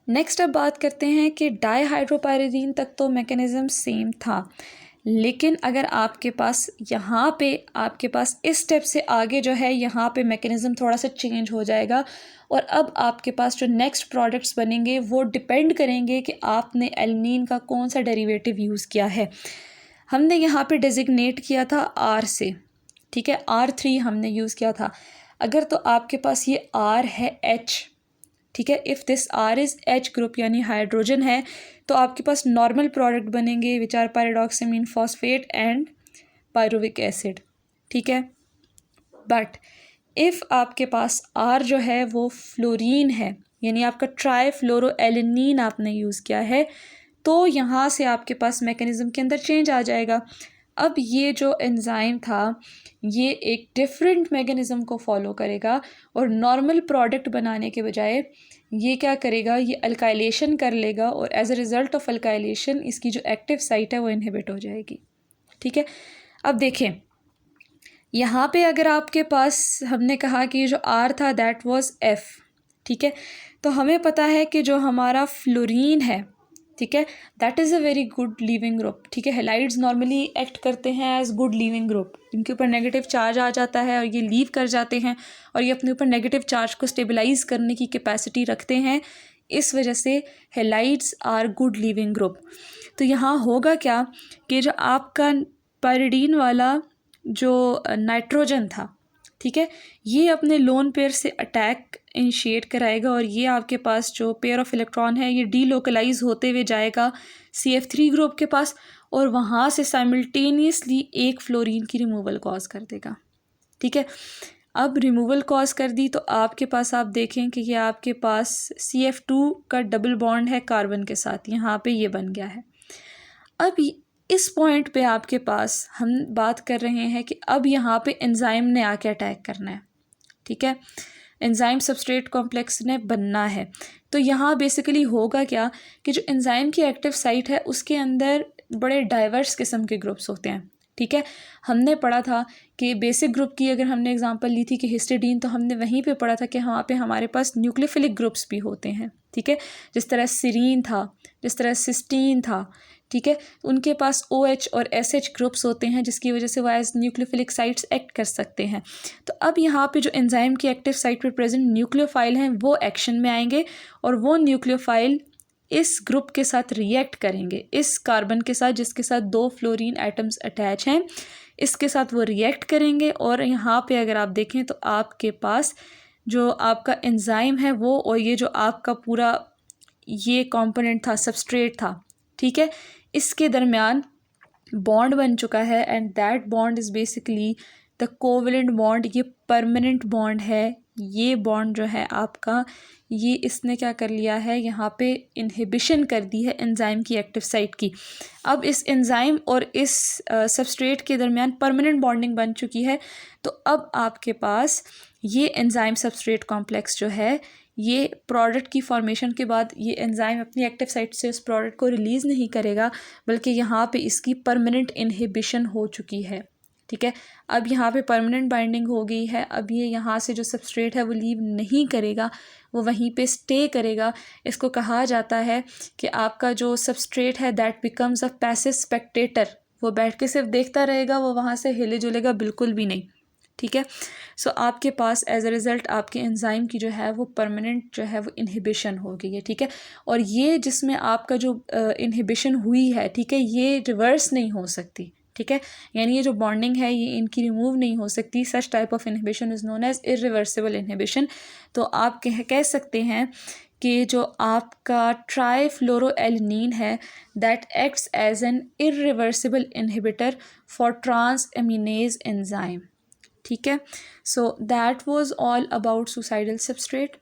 Next अब बात करते हैं कि डाईहाइड्रोपायरिडीन तक तो मैकेनिज़्म सेम था, लेकिन अगर आपके पास यहाँ पे आपके पास इस स्टेप से आगे जो है यहाँ पे मैकेनिज़्म थोड़ा सा चेंज हो जाएगा और अब आपके पास जो नेक्स्ट प्रोडक्ट्स बनेंगे वो डिपेंड करेंगे कि आपने एलिनीन का कौन सा डेरिवेटिव यूज़ किया है। हमने यहाँ पे डेजिग्नेट किया था R से, ठीक है, R3 हमने यूज़ किया था। अगर तो आपके पास ये R है H, ठीक है, if this R is H group यानी हाइड्रोजन है, तो आपके पास नॉर्मल प्रोडक्ट बनेंगे which are pyridoxamine phosphate and pyruvic acid, ठीक है। बट इफ़ आपके पास R जो है वो फ्लोरीन है, यानी आपका ट्राईफ्लोरोएलिनीन आपने यूज़ किया है, तो यहाँ से आपके पास मैकेनिज़्म के अंदर चेंज आ जाएगा। अब ये जो एंजाइम था ये एक डिफरेंट मैकेनिज़्म को फॉलो करेगा और नॉर्मल प्रोडक्ट बनाने के बजाय ये क्या करेगा, ये अल्काइलेशन कर लेगा और as a result of alkylation इसकी जो एक्टिव साइट है वो इनहिबिट हो जाएगी, ठीक है। अब देखें यहाँ पे अगर आपके पास हमने कहा कि जो R था दैट वाज F, ठीक है, तो हमें पता है कि जो हमारा फ्लोरीन है, ठीक है, that is a very good leaving group, ठीक है। हैलाइड्स नॉर्मली एक्ट करते हैं एज गुड लीविंग ग्रुप, इनके ऊपर नेगेटिव चार्ज आ जाता है और ये लीव कर जाते हैं और ये अपने ऊपर नेगेटिव चार्ज को स्टेबलाइज करने की कैपेसिटी रखते हैं, इस वजह से halides are good leaving group. तो यहाँ होगा क्या कि जो आपका पायरिडीन वाला जो नाइट्रोजन था, ठीक है, ये अपने लोन पेयर से अटैक इनिशिएट कराएगा और ये आपके पास जो पेयर ऑफ इलेक्ट्रॉन है ये डीलोकलाइज होते हुए जाएगा CF3 ग्रुप के पास और वहाँ से साइमल्टेनियसली एक फ्लोरीन की रिमूवल कॉज कर देगा, ठीक है। अब रिमूवल कॉज कर दी तो आपके पास आप देखें कि ये आपके पास CF2 का डबल बॉन्ड है कार्बन के साथ, यहाँ पे ये बन गया है। अब इस पॉइंट पे आपके पास हम बात कर रहे हैं कि अब यहाँ पे एंजाइम ने आके अटैक करना है, ठीक है, एंजाइम सबस्ट्रेट कॉम्प्लेक्स ने बनना है। तो यहाँ बेसिकली होगा क्या कि जो एंजाइम की एक्टिव साइट है उसके अंदर बड़े डाइवर्स किस्म के ग्रुप्स होते हैं, ठीक है। हमने पढ़ा था कि बेसिक ग्रुप की अगर हमने एग्जांपल ली थी कि हिस्टिडीन, तो हमने वहीं पे पढ़ा था कि वहाँ पे हमारे पास न्यूक्लियोफिलिक ग्रुप्स भी होते हैं, ठीक है, जिस तरह सीरीन था, जिस तरह सिस्टीन था, ठीक है, उनके पास OH और SH ग्रुप्स होते हैं जिसकी वजह से वो एज न्यूक्लियोफिलिक साइट्स एक्ट कर सकते हैं। तो अब यहाँ पे जो एंजाइम की एक्टिव साइट पे प्रेजेंट न्यूक्लियोफाइल हैं वो एक्शन में आएंगे और वो न्यूक्लियोफाइल इस ग्रुप के साथ रिएक्ट करेंगे, इस कार्बन के साथ जिसके साथ 2 फ्लोरीन एटम्स अटैच हैं, इसके साथ वो रिएक्ट करेंगे और यहाँ पे अगर आप देखें तो आपके पास जो आपका एंजाइम है वो और ये जो आपका पूरा ये कंपोनेंट था, सबस्ट्रेट था, ठीक है, इसके दरमियान बॉन्ड बन चुका है and that bond is basically the covalent bond, ये परमानेंट बॉन्ड है। ये बॉन्ड जो है आपका ये इसने क्या कर लिया है, यहाँ पे इनहिबिशन कर दी है एंजाइम की एक्टिव साइट की। अब इस एंजाइम और इस सबस्ट्रेट के दरमियान परमानेंट बॉन्डिंग बन चुकी है, तो अब आपके पास ये एंजाइम सबस्ट्रेट कॉम्प्लेक्स जो है ये प्रोडक्ट की फॉर्मेशन के बाद ये एंजाइम अपनी एक्टिव साइट से उस प्रोडक्ट को रिलीज़ नहीं करेगा, बल्कि यहाँ पे इसकी परमानेंट इनहिबिशन हो चुकी है, ठीक है। अब यहाँ पे परमानेंट बाइंडिंग हो गई है, अब ये यहाँ से जो सबस्ट्रेट है वो लीव नहीं करेगा, वो वहीं पे स्टे करेगा। इसको कहा जाता है कि आपका जो सबस्ट्रेट है that becomes a passive Spectator, वो बैठ के सिर्फ देखता रहेगा, वो वहाँ से हिले जुलेगा बिल्कुल भी नहीं, ठीक है। सो आपके पास एज अ रिज़ल्ट आपके एंजाइम की जो है वो परमानेंट जो है वो इनहिबिशन हो गई है, ठीक है। और ये जिसमें आपका जो इनहिबिशन हुई है, ठीक है, ये रिवर्स नहीं हो सकती, ठीक है, यानी ये जो बॉन्डिंग है ये इनकी रिमूव नहीं हो सकती। Such type of inhibition is known as irreversible inhibition. तो आप कह सकते हैं कि जो आपका ट्राईफ्लोरोएलिनीन है that acts as an irreversible inhibitor for transaminase enzyme, ठीक है। So that was all about suicidal substrate.